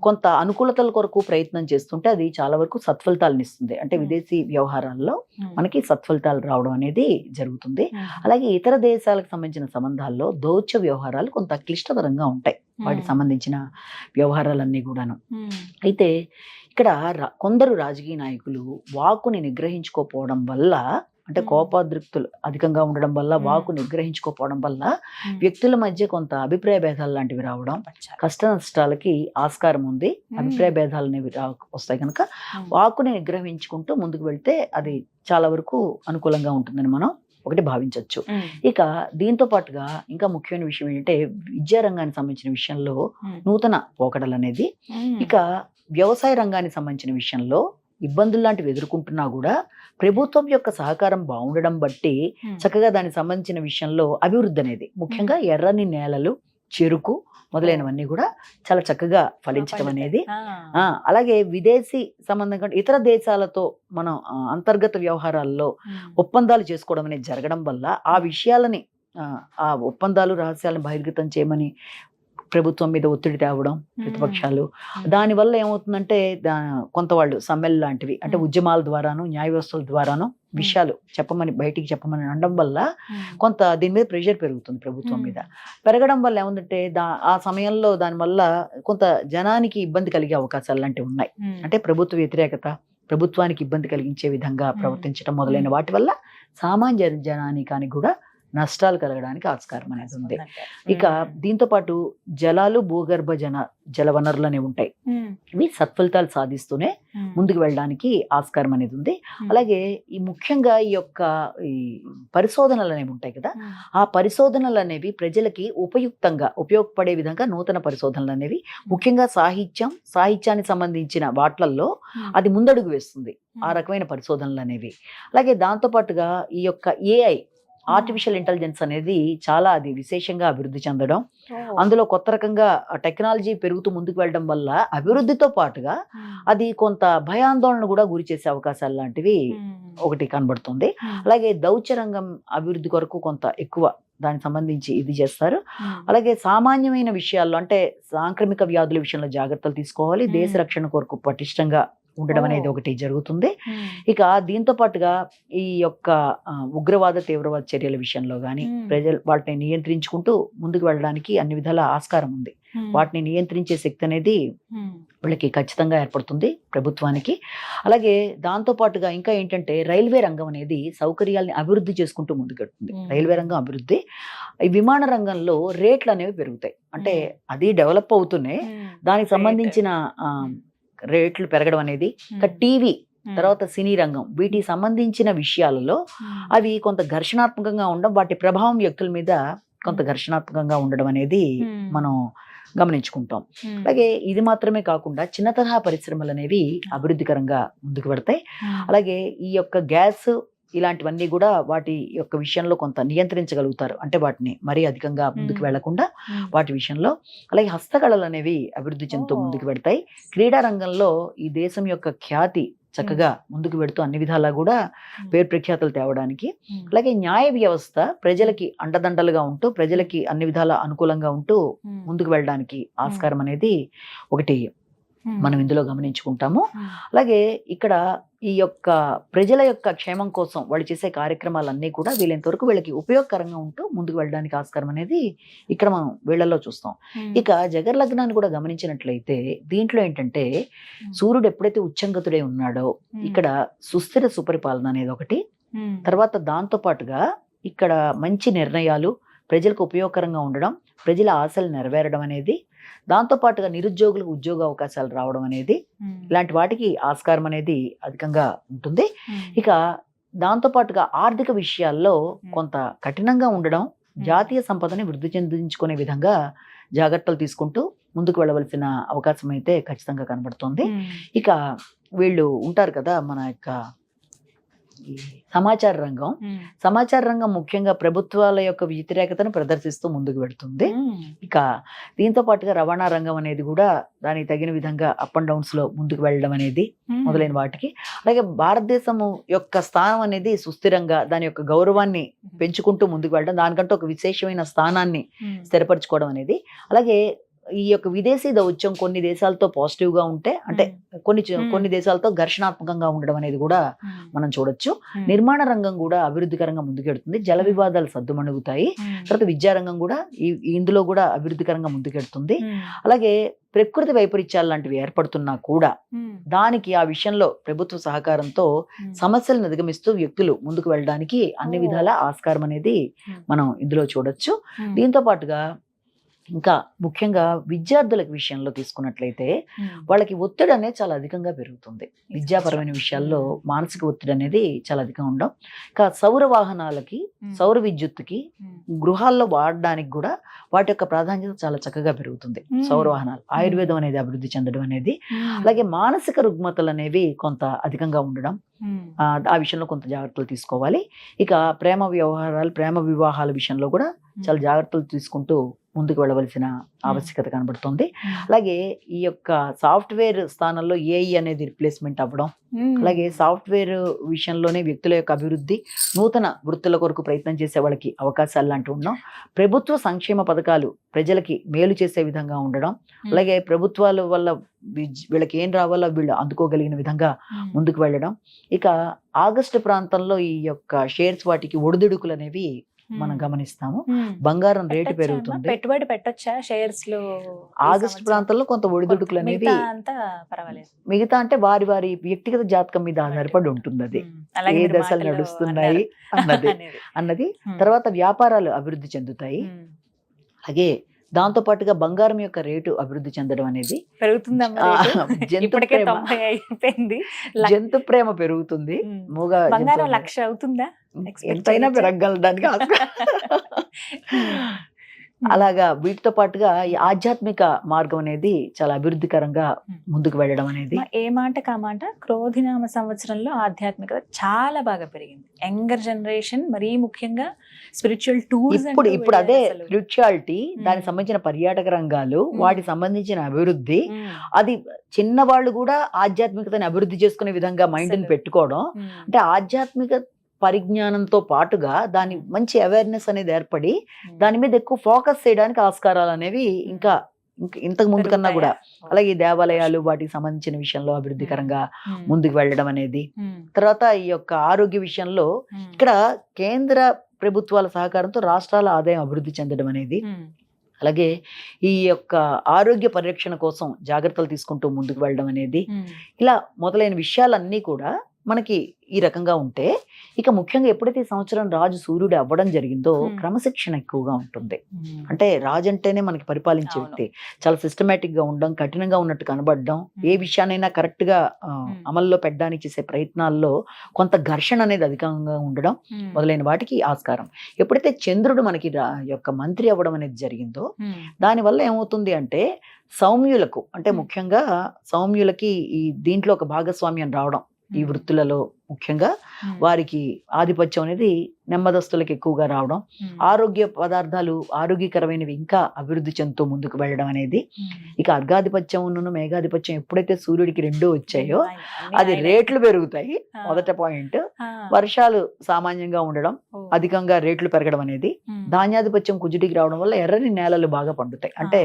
కొంత అనుకూలతల కొరకు ప్రయత్నం చేస్తుంటే అది చాలా వరకు సత్ఫలితాలను ఇస్తుంది. అంటే విదేశీ వ్యవహారాల్లో మనకి సత్ఫలితాలు రావడం అనేది జరుగుతుంది. అలాగే ఇతర దేశాలకు సంబంధించిన సంబంధాల్లో దౌత్య వ్యవహారాలు కొంత క్లిష్టతరంగా ఉంటాయి, వాటికి సంబంధించిన వ్యవహారాలన్నీ కూడాను. అయితే ఇక్కడ కొందరు రాజకీయ నాయకులు వాక్కుని నిగ్రహించుకోపోవడం వల్ల, అంటే కోపాదృక్తులు అధికంగా ఉండడం వల్ల, వాకు నిగ్రహించుకోపోవడం వల్ల వ్యక్తుల మధ్య కొంత అభిప్రాయ భేదాలు లాంటివి రావడం, కష్ట నష్టాలకి ఆస్కారం ఉంది. అభిప్రాయ భేదాలు అనేవి వస్తాయి కనుక వాకుని నిగ్రహించుకుంటూ ముందుకు వెళ్తే అది చాలా వరకు అనుకూలంగా ఉంటుందని మనం ఒకటి భావించవచ్చు. ఇక దీంతో పాటుగా ఇంకా ముఖ్యమైన విషయం ఏంటంటే విద్యారంగానికి సంబంధించిన విషయంలో నూతన పోకడలు అనేది, ఇక వ్యవసాయ రంగానికి సంబంధించిన విషయంలో ఇబ్బందులు లాంటివి ఎదుర్కొంటున్నా కూడా ప్రభుత్వం యొక్క సహకారం బాగుండడం బట్టి చక్కగా దానికి సంబంధించిన విషయంలో అభివృద్ధి అనేది, ముఖ్యంగా ఎర్రని నేలలు, చెరుకు మొదలైనవన్నీ కూడా చాలా చక్కగా ఫలించడం అనేది, అలాగే విదేశీ సంబంధం కంటే ఇతర దేశాలతో మనం అంతర్గత వ్యవహారాల్లో ఒప్పందాలు చేసుకోవడం అనేది జరగడం వల్ల ఆ విషయాలని, ఆ ఒప్పందాలు, రహస్యాలను బహిర్గతం చేయమని ప్రభుత్వం మీద ఒత్తిడి తేవడం ప్రతిపక్షాలు, దానివల్ల ఏమవుతుందంటే కొంత వాళ్ళు సమ్మెలు లాంటివి అంటే ఉద్యమాల ద్వారాను న్యాయ వ్యవస్థల ద్వారాను విషయాలు బయటికి చెప్పమని అనడం వల్ల కొంత దీని మీద ప్రెషర్ పెరుగుతుంది ప్రభుత్వం మీద. పెరగడం వల్ల ఏముందంటే ఆ సమయంలో దానివల్ల కొంత జనానికి ఇబ్బంది కలిగే అవకాశాలు లాంటివి ఉన్నాయి. అంటే ప్రభుత్వ వ్యతిరేకత, ప్రభుత్వానికి ఇబ్బంది కలిగించే విధంగా ప్రవర్తించడం మొదలైన వాటి వల్ల సామాన్య జనానికి కూడా నష్టాలు కలగడానికి ఆస్కారం అనేది ఉంది. ఇక దీంతో పాటు జలాలు, భూగర్భ జల వనరులు అనేవి ఉంటాయి. ఇవి సత్ఫలితాలు సాధిస్తూనే ముందుకు వెళ్ళడానికి ఆస్కారం అనేది ఉంది. అలాగే ఈ ముఖ్యంగా ఈ పరిశోధనలు అనేవి ఉంటాయి కదా, ఆ పరిశోధనలు అనేవి ప్రజలకి ఉపయోగపడే విధంగా నూతన పరిశోధనలు అనేవి ముఖ్యంగా సాహిత్యానికి సంబంధించిన వాట్లల్లో అది ముందడుగు వేస్తుంది ఆ రకమైన పరిశోధనలు అనేవి. అలాగే దాంతో పాటుగా ఈ యొక్క AI ఆర్టిఫిషియల్ ఇంటెలిజెన్స్ అనేది చాలా అది విశేషంగా అభివృద్ధి చెందడం, అందులో కొత్త రకంగా టెక్నాలజీ పెరుగుతూ ముందుకు వెళ్ళడం వల్ల అభివృద్ధితో పాటుగా అది కొంత భయాందోళన కూడా గురి చేసే అవకాశాలు లాంటివి ఒకటి కనబడుతుంది. అలాగే దౌత్య రంగం అభివృద్ధి కొరకు కొంత ఎక్కువ దానికి సంబంధించి ఇది చేస్తారు. అలాగే సామాన్యమైన విషయాల్లో అంటే సాంక్రమిక వ్యాధుల విషయంలో జాగ్రత్తలు తీసుకోవాలి, దేశ రక్షణ కొరకు పటిష్టంగా ఉండడం అనేది ఒకటి జరుగుతుంది. ఇక దీంతో పాటుగా ఈ యొక్క ఉగ్రవాద తీవ్రవాద చర్యల విషయంలో కానీ ప్రజలు వాటిని నియంత్రించుకుంటూ ముందుకు వెళ్ళడానికి అన్ని విధాల ఆస్కారం ఉంది. వాటిని నియంత్రించే శక్తి అనేది వీళ్ళకి ఖచ్చితంగా ఏర్పడుతుంది ప్రభుత్వానికి. అలాగే దాంతో పాటుగా ఇంకా ఏంటంటే రైల్వే రంగం అనేది సౌకర్యాలని అభివృద్ధి చేసుకుంటూ ముందుకెడుతుంది. రైల్వే రంగం అభివృద్ధి, ఈ విమాన రంగంలో రేట్లు అనేవి పెరుగుతాయి. అంటే అది డెవలప్ అవుతూనే దానికి సంబంధించిన రేట్లు పెరగడం అనేది. ఇంకా టీవీ తర్వాత సినీ రంగం వీటికి సంబంధించిన విషయాలలో అవి కొంత ఘర్షణాత్మకంగా ఉండడం, వాటి ప్రభావం వ్యక్తుల మీద కొంత ఘర్షణాత్మకంగా ఉండడం అనేది మనం గమనించుకుంటాం. అలాగే ఇది మాత్రమే కాకుండా చిన్న తరహా పరిశ్రమలు అనేవి అభివృద్ధికరంగా ముందుకు పెడతాయి. అలాగే ఈ యొక్క గ్యాస్ ఇలాంటివన్నీ కూడా వాటి యొక్క విషయంలో కొంత నియంత్రించగలుగుతారు. అంటే వాటిని మరీ అధికంగా ముందుకు వెళ్లకుండా వాటి విషయంలో. అలాగే హస్తకళలు అనేవి అభివృద్ధి చెందుతూ ముందుకు పెడతాయి. క్రీడా రంగంలో ఈ దేశం యొక్క ఖ్యాతి చక్కగా ముందుకు పెడుతూ అన్ని విధాలా కూడా పేరు ప్రఖ్యాతులు తేవడానికి. అలాగే న్యాయ వ్యవస్థ ప్రజలకి అండదండలుగా ఉంటూ ప్రజలకి అన్ని విధాల అనుకూలంగా ఉంటూ ముందుకు వెళ్ళడానికి ఆస్కారం అనేది ఒకటి మనం ఇందులో గమనించుకుంటాము. అలాగే ఇక్కడ ఈ యొక్క ప్రజల యొక్క క్షేమం కోసం వాళ్ళు చేసే కార్యక్రమాలన్నీ కూడా వీళ్ళంతవరకు వీళ్ళకి ఉపయోగకరంగా ఉంటూ ముందుకు వెళ్ళడానికి ఆస్కారం అనేది ఇక్కడ మనం వీళ్ళల్లో చూస్తాం. ఇక జగర్ లగ్నాన్ని కూడా గమనించినట్లయితే దీంట్లో ఏంటంటే సూర్యుడు ఎప్పుడైతే ఉచ్చంగతుడై ఉన్నాడో ఇక్కడ సుస్థిర సుపరిపాలన అనేది ఒకటి. తర్వాత దాంతో పాటుగా ఇక్కడ మంచి నిర్ణయాలు, ప్రజలకు ఉపయోగకరంగా ఉండడం, ప్రజల ఆశలు నెరవేరడం అనేది, దాంతో పాటుగా నిరుద్యోగులకు ఉద్యోగ అవకాశాలు రావడం అనేది, ఇలాంటి వాటికి ఆస్కారం అనేది అధికంగా ఉంటుంది. ఇక దాంతో పాటుగా ఆర్థిక విషయాల్లో కొంత కఠినంగా ఉండడం, జాతీయ సంపదని వృద్ధి చెందించుకునే విధంగా జాగ్రత్తలు తీసుకుంటూ ముందుకు వెళ్ళవలసిన అవకాశం అయితే ఖచ్చితంగా కనబడుతుంది. ఇక వీళ్ళు ఉంటారు కదా మన యొక్క సమాచార రంగం ముఖ్యంగా ప్రభుత్వాల యొక్క వ్యతిరేకతను ప్రదర్శిస్తూ ముందుకు వెళ్తుంది. ఇక దీంతో పాటుగా రవాణా రంగం అనేది కూడా దానికి తగిన విధంగా అప్ అండ్ డౌన్స్ లో ముందుకు వెళ్ళడం అనేది మొదలైన వాటికి. అలాగే భారతదేశం యొక్క స్థానం అనేది సుస్థిరంగా దాని యొక్క గౌరవాన్ని పెంచుకుంటూ ముందుకు వెళ్ళడం, దానికంటే ఒక విశేషమైన స్థానాన్ని స్థిరపరచుకోవడం అనేది. అలాగే ఈ యొక్క విదేశీ దౌత్యం కొన్ని దేశాలతో పాజిటివ్ గా ఉంటే, అంటే కొన్ని దేశాలతో ఘర్షణాత్మకంగా ఉండడం అనేది కూడా మనం చూడొచ్చు. నిర్మాణ రంగం కూడా అభివృద్ధికరంగా ముందుకెడుతుంది, జల వివాదాలు సద్దుమణుగుతాయి. తర్వాత విద్యారంగం కూడా ఇందులో కూడా అభివృద్ధికరంగా ముందుకెడుతుంది. అలాగే ప్రకృతి వైపరీత్యాలు లాంటివి ఏర్పడుతున్నా కూడా దానికి ఆ విషయంలో ప్రభుత్వ సహకారంతో సమస్యలను అధిగమిస్తూ వ్యక్తులు ముందుకు వెళ్ళడానికి అన్ని విధాల ఆస్కారం అనేది మనం ఇందులో చూడొచ్చు. దీంతో పాటుగా ఇంకా ముఖ్యంగా విద్యార్థుల విషయంలో తీసుకున్నట్లయితే వాళ్ళకి ఒత్తిడి అనేది చాలా అధికంగా పెరుగుతుంది. విద్యాపరమైన విషయాల్లో మానసిక ఒత్తిడి అనేది చాలా అధికంగా ఉండడం. ఇంకా సౌర వాహనాలకి, సౌర విద్యుత్తుకి, గృహాల్లో వాడడానికి కూడా వాటి యొక్క ప్రాధాన్యత చాలా చక్కగా పెరుగుతుంది. సౌర వాహనాలు, ఆయుర్వేదం అనేది అభివృద్ధి చెందడం అనేది. అలాగే మానసిక రుగ్మతలు అనేవి కొంత అధికంగా ఉండడం, ఆ విషయంలో కొంత జాగ్రత్తలు తీసుకోవాలి. ఇక ప్రేమ వివాహాల విషయంలో కూడా చాలా జాగ్రత్తలు తీసుకుంటూ ముందుకు వెళ్ళవలసిన ఆవశ్యకత కనబడుతుంది. అలాగే ఈ యొక్క సాఫ్ట్వేర్ స్థానంలో ఏఐ అనేది రిప్లేస్మెంట్ అవ్వడం, అలాగే సాఫ్ట్వేర్ విషయంలోనే వ్యక్తుల యొక్క అభివృద్ధి, నూతన వృత్తుల కొరకు ప్రయత్నం చేసే వాళ్ళకి అవకాశాలు లాంటివి ఉండడం, ప్రభుత్వ సంక్షేమ పథకాలు ప్రజలకి మేలు చేసే విధంగా ఉండడం, అలాగే ప్రభుత్వాల వల్ల వీళ్ళకి ఏం రావాలో వీళ్ళు అందుకోగలిగిన విధంగా ముందుకు వెళ్ళడం. ఇక ఆగస్టు ప్రాంతంలో ఈ యొక్క షేర్స్ వాటికి ఒడిదుడుకులు అనేవి మనం గమనిస్తాము. బంగారం రేటు పెరుగుతుంది. పెట్టుబడి పెట్టొచ్చా షేర్స్ లో? ఆగస్టు ప్రాంతంలో కొంత ఒడిదుడుకులు అనేవి, మిగతా అంటే వారి వారి వ్యక్తిగత జాతకం మీద ఆధారపడి ఉంటుంది. అది ఏ దశలు నడుస్తున్నాయి అన్నది. తర్వాత వ్యాపారాలు అభివృద్ధి చెందుతాయి. అలాగే దాంతో పాటుగా బంగారం యొక్క రేటు అభివృద్ధి చెందడం అనేది జంతు ప్రేమ పెరుగుతుంది. లక్ష అవుతుందా? ఎంతైనా పెరగలడానికి అలాగా వీటితో పాటుగా ఈ ఆధ్యాత్మిక మార్గం అనేది చాలా అభివృద్ధికరంగా ముందుకు వెళ్ళడం అనేది. ఏ మాట కామాట క్రోధినామ సంవత్సరంలో ఆధ్యాత్మికత చాలా బాగా పెరిగింది. యంగర్ జనరేషన్ మరీ ముఖ్యంగా స్పిరిచువల్ టూర్స్, ఇప్పుడు అదే స్పిరిచువాలిటీ, దానికి సంబంధించిన పర్యాటక రంగాలు, వాటికి సంబంధించిన అభివృద్ధి, అది చిన్నవాళ్ళు కూడా ఆధ్యాత్మికతని అభివృద్ధి చేసుకునే విధంగా మైండ్ ని పెట్టుకోవడం, అంటే ఆధ్యాత్మిక పరిజ్ఞానంతో పాటుగా దాని మంచి అవేర్నెస్ అనేది ఏర్పడి దాని మీద ఎక్కువ ఫోకస్ చేయడానికి ఆస్కారాలు అనేవి ఇంకా ఇంతకు ముందు కన్నా కూడా. అలాగే దేవాలయాలు వాటికి సంబంధించిన విషయంలో అభివృద్ధికరంగా ముందుకు వెళ్ళడం అనేది. తర్వాత ఈ యొక్క ఆరోగ్య విషయంలో ఇక్కడ కేంద్ర ప్రభుత్వాల సహకారంతో రాష్ట్రాల ఆదాయం అభివృద్ధి చెందడం అనేది, అలాగే ఈ యొక్క ఆరోగ్య పరిరక్షణ కోసం జాగ్రత్తలు తీసుకుంటూ ముందుకు వెళ్ళడం అనేది, ఇలా మొదలైన విషయాలన్నీ కూడా మనకి ఈ రకంగా ఉంటే, ఇక ముఖ్యంగా ఎప్పుడైతే ఈ సంవత్సరం రాజు సూర్యుడు అవ్వడం జరిగిందో క్రమశిక్షణ ఎక్కువగా ఉంటుంది. అంటే రాజు అంటేనే మనకి పరిపాలించే వ్యక్తి. చాలా సిస్టమేటిక్ గా ఉండడం, కఠినంగా ఉన్నట్టు కనబడడం, ఏ విషయాన్నైనా కరెక్ట్ గా అమల్లో పెట్టడానికి చేసే ప్రయత్నాల్లో కొంత ఘర్షణ అనేది అధికంగా ఉండడం మొదలైన వాటికి ఆస్కారం. ఎప్పుడైతే చంద్రుడు మనకి యొక్క మంత్రి అవ్వడం అనేది జరిగిందో, దానివల్ల ఏమవుతుంది అంటే సౌమ్యులకు, అంటే ముఖ్యంగా సౌమ్యులకి ఈ దీంట్లో ఒక భాగస్వామ్యం రావడం, ఈ వృత్తులలో ముఖ్యంగా వారికి ఆధిపత్యం అనేది నెమ్మదస్తులకు ఎక్కువగా రావడం, ఆరోగ్య పదార్థాలు ఆరోగ్యకరమైనవి ఇంకా అభివృద్ధి చెందుతూ ముందుకు వెళ్ళడం అనేది. ఇక అర్ఘాధిపత్యం మేఘాధిపత్యం ఎప్పుడైతే సూర్యుడికి రెండూ వచ్చాయో అది రేట్లు పెరుగుతాయి. మొదట పాయింట్. వర్షాలు సామాన్యంగా ఉండడం, అధికంగా రేట్లు పెరగడం అనేది. ధాన్యాధిపత్యం కుజుడికి రావడం వల్ల ఎర్రని నేలలు బాగా పండుతాయి. అంటే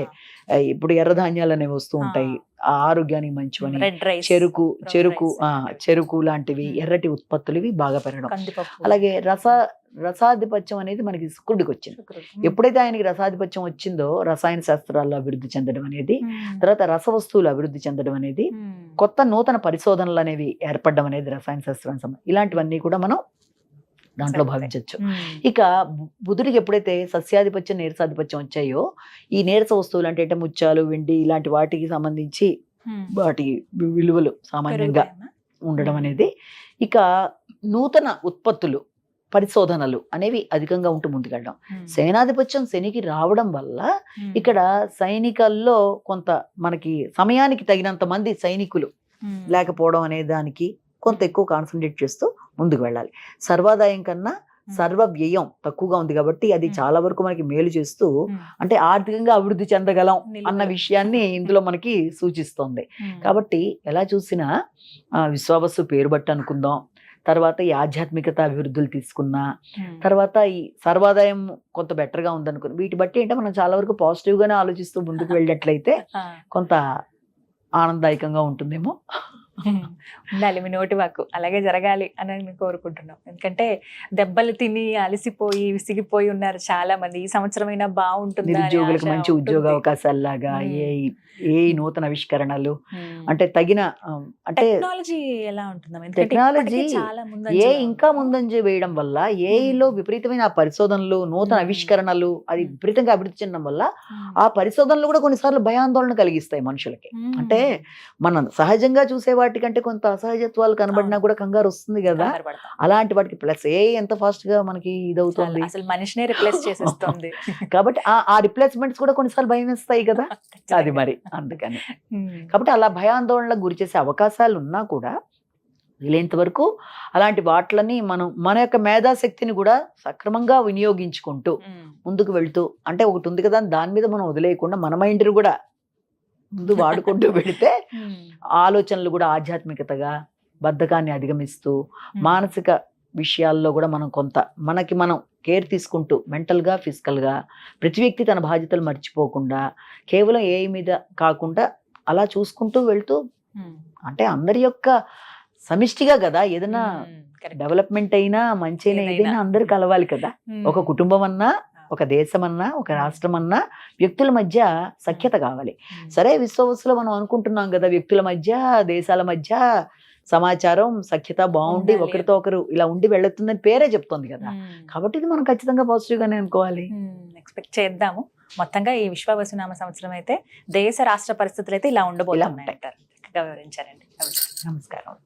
ఇప్పుడు ఎర్ర ధాన్యాలు అనేవి వస్తూ ఉంటాయి, ఆరోగ్యానికి మంచివని. చెరుకు లాంటివి, ఎర్రటి ఉత్పత్తులు ఇవి బాగా పెరగడం. అలాగే రసాధిపత్యం అనేది మనకి శుక్రుడికి వచ్చింది. ఎప్పుడైతే ఆయనకి రసాధిపత్యం వచ్చిందో రసాయన శాస్త్రాల్లో అభివృద్ధి చెందడం అనేది, తర్వాత రసవస్తువులు అభివృద్ధి చెందడం అనేది, కొత్త నూతన పరిశోధనలు అనేవి ఏర్పడడం అనేది రసాయన శాస్త్రానికి సంబంధించి, ఇలాంటివన్నీ కూడా మనం దాంట్లో భావించవచ్చు. ఇక బుధుడికి ఎప్పుడైతే సస్యాధిపత్యం నీరసాధిపత్యం వచ్చాయో, ఈ నీరస వస్తువులు అంటే ముత్యాలు, వెండి ఇలాంటి వాటికి సంబంధించి వాటి విలువలు సామాన్యంగా ఉండడం అనేది, ఇక నూతన ఉత్పత్తులు పరిశోధనలు అనేవి అధికంగా ఉంటూ ముందుకెళ్ళడం. సేనాధిపత్యం శనికి రావడం వల్ల ఇక్కడ సైనికల్లో కొంత మనకి సమయానికి తగినంత మంది సైనికులు లేకపోవడం అనే దానికి కొంత ఎక్కువ కాన్సన్ట్రేట్ చేస్తూ ముందుకు వెళ్ళాలి. సర్వాదాయం కన్నా సర్వ వ్యయం తక్కువగా ఉంది కాబట్టి అది చాలా వరకు మనకి మేలు చేస్తూ, అంటే ఆర్థికంగా అభివృద్ధి చెందగలం అన్న విషయాన్ని ఇందులో మనకి సూచిస్తోంది. కాబట్టి ఎలా చూసినా విశ్వావసు పేరు బట్టి అనుకుందాం, తర్వాత ఈ ఆధ్యాత్మికత అభివృద్ధులు తీసుకున్నా, తర్వాత ఈ సర్వాదాయం కొంత బెటర్ గా ఉందనుకుని, వీటి బట్టి ఏంటంటే మనం చాలా వరకు పాజిటివ్ గానే ఆలోచిస్తూ ముందుకు వెళ్ళినట్లయితే కొంత ఆనందదాయకంగా ఉంటుందేమో. ఉండాలి మీ నోటి వాక్కు అలాగే జరగాలి అని కోరుకుంటున్నాం. ఎందుకంటే దెబ్బలు తిని అలసిపోయి విసిగిపోయి ఉన్నారు చాలా మంది. ఈ సంవత్సరమైనా బాగుంటుంది, నిరుద్యోగులకు మంచి ఉద్యోగ అవకాశాలు లాగా, ఏ నూతన ఆవిష్కరణలు, అంటే తగిన అంటే టెక్నాలజీ ఎలా ఉంటుంది, టెక్నాలజీ ఏ ఇంకా ముందంజ వేయడం వల్ల, ఏఐలో విపరీతమైన పరిశోధనలు, నూతన ఆవిష్కరణలు అది విపరీతంగా అభివృద్ధి చెందడం వల్ల ఆ పరిశోధనలు కూడా కొన్నిసార్లు భయాందోళన కలిగిస్తాయి మనుషులకి. అంటే మనం సహజంగా చూసే వాటికంటే కొంత అసహజత్వాలు కనబడినా కూడా కంగారు వస్తుంది కదా, అలాంటి వాటికి ప్లస్ ఏ ఎంత ఫాస్ట్ గా మనకి ఇదవుతుంది, అసలు మనిషినే రిప్లేస్ చేసేస్తుంది. కాబట్టి ఆ రిప్లేస్మెంట్స్ కూడా కొన్నిసార్లు భయం వేస్తాయి కదా, అది మరి అందుకని. కాబట్టి అలా భయాందోళనలకు గురి చేసే అవకాశాలు ఉన్నా కూడా వీలైనంత వరకు అలాంటి వాటిని మనం మన యొక్క మేధాశక్తిని కూడా సక్రమంగా వినియోగించుకుంటూ ముందుకు వెళ్తూ అంటే ఒకటి ఉంది కదా దాని మీద మనం వదిలేయకుండా మన మైండ్ని కూడా ముందు వాడుకుంటూ వెళితే ఆలోచనలు కూడా ఆధ్యాత్మికతగా బద్ధకాన్ని అధిగమిస్తూ మానసిక విషయాల్లో కూడా మనం కొంత మనకి మనం కేర్ తీసుకుంటూ మెంటల్గా ఫిజికల్గా ప్రతి వ్యక్తి తన బాధ్యతలు మర్చిపోకుండా కేవలం ఏ మీద కాకుండా అలా చూసుకుంటూ వెళ్తూ అంటే అందరి యొక్క సమిష్టిగా కదా ఏదైనా డెవలప్మెంట్ అయినా మంచి అయినా ఏదైనా అందరు కలవాలి కదా. ఒక కుటుంబం అన్నా ఒక దేశం అన్నా ఒక రాష్ట్రం అన్నా వ్యక్తుల మధ్య సఖ్యత కావాలి. సరే విశ్వవసులో మనం అనుకుంటున్నాం కదా వ్యక్తుల మధ్య దేశాల మధ్య సమాచారం సఖ్యత బాగుండి ఒకరితో ఒకరు ఇలా ఉండి వెళ్తుందని పేరే చెప్తోంది కదా. కాబట్టి ఇది మనం ఖచ్చితంగా పాజిటివ్ గానే అనుకోవాలి. ఎక్స్పెక్ట్ చేద్దాము. మొత్తంగా ఈ విశ్వావసునామ సంవత్సరం అయితే దేశ రాష్ట్ర పరిస్థితులు అయితే ఇలా ఉండబోతున్నాయి అంటారు. చక్కగా వివరించారండి. నమస్కారం.